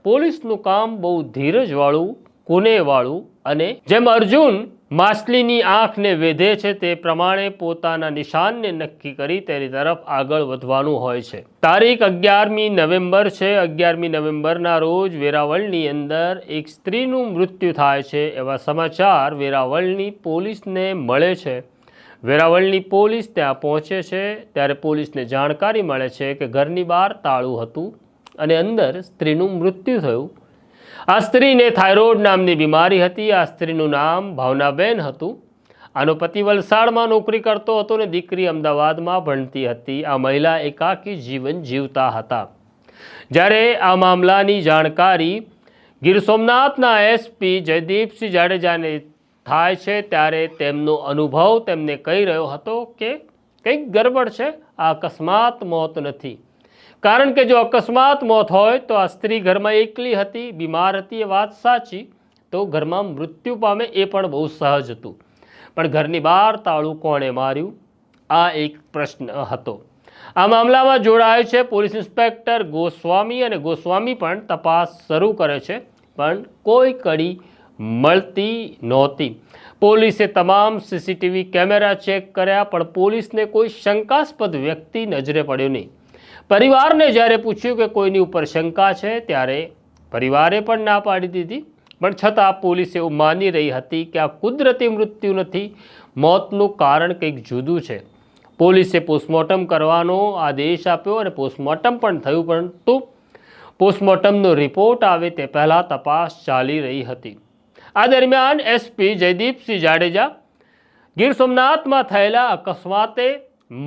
પોલીસનું કામ બહુ ધીરજવાળું, કુનેવાળું અને જેમ અર્જુન માછલીની આંખને વેધે છે તે પ્રમાણે પોતાના નિશાનને નક્કી કરી તેની તરફ આગળ વધવાનું હોય છે। તારીખ 11મી નવેમ્બર છે। 11મી નવેમ્બરના રોજ વેરાવળની અંદર એક સ્ત્રીનું મૃત્યુ થાય છે એવા સમાચાર વેરાવળની પોલીસને મળે છે। વેરાવળની પોલીસ ત્યાં પહોંચે છે ત્યારે પોલીસને જાણકારી મળે છે કે ઘરની બહાર તાળું હતું અને અંદર સ્ત્રીનું મૃત્યુ થયું। આ સ્ત્રીને થાઇરોઇડ નામની બીમારી હતી। આ સ્ત્રીનું નામ ભાવનાબેન હતું। આનો પતિ વલસાડમાં નોકરી કરતો હતો અને દીકરી અમદાવાદમાં ભણતી હતી। આ મહિલા એકાકી જીવન જીવતા હતા। જ્યારે આ મામલાની જાણકારી ગીર સોમનાથના એસપી જયદીપસિંહ જાડેજાને થાય છે ત્યારે તેમનો અનુભવ તેમને કહી રહ્યો હતો કે કંઈક ગરબડ છે, આ અકસ્માત મોત નથી। કારણ કે જો અકસ્માત મોત હોય તો આ સ્ત્રી ઘરમાં એકલી હતી, બીમાર હતી, એ વાત સાચી, તો ઘરમાં મૃત્યુ પામે એ પણ બહુ સહજ હતું। પણ ઘરની બહાર તાળું કોણે માર્યું, આ એક પ્રશ્ન હતો। આ મામલામાં જોડાય છે પોલીસ ઇન્સ્પેક્ટર ગોસ્વામી અને ગોસ્વામી પણ તપાસ શરૂ કરે છે, પણ કોઈ કડી મળતી નહોતી। પોલીસે તમામ સીસીટીવી કેમેરા ચેક કર્યા પણ પોલીસને કોઈ શંકાસ્પદ વ્યક્તિ નજરે પડ્યો નહીં। પરિવારને જ્યારે પૂછ્યું કે કોઈની ઉપર શંકા છે ત્યારે પરિવારે પણ ના પાડી દીધી, પણ છતાં પોલીસ એવું માની રહી હતી કે આ કુદરતી મૃત્યુ નથી, મોતનું કારણ કંઈક જુદું છે। પોલીસે પોસ્ટમોર્ટમ કરવાનો આદેશ આપ્યો અને પોસ્ટમોર્ટમ પણ થયું, પરંતુ પોસ્ટમોર્ટમનો રિપોર્ટ આવે તે પહેલાં તપાસ ચાલી રહી હતી। આ દરમિયાન એસપી જયદીપસિંહ જાડેજા ગીર સોમનાથમાં થયેલા અકસ્માતે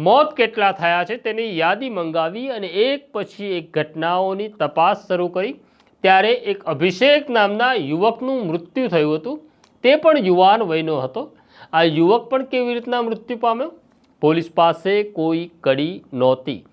મોત કેટલા થયા છે તેની યાદી મંગાવી અને એક પછી એક ઘટનાઓની તપાસ શરૂ કરી। ત્યારે એક અભિષેક નામના યુવકનું મૃત્યુ થયું હતું, તે પણ યુવાન વયનો હતો। આ યુવક પણ કેવી રીતના મૃત્યુ પામ્યો, પોલીસ પાસે કોઈ કડી નહોતી।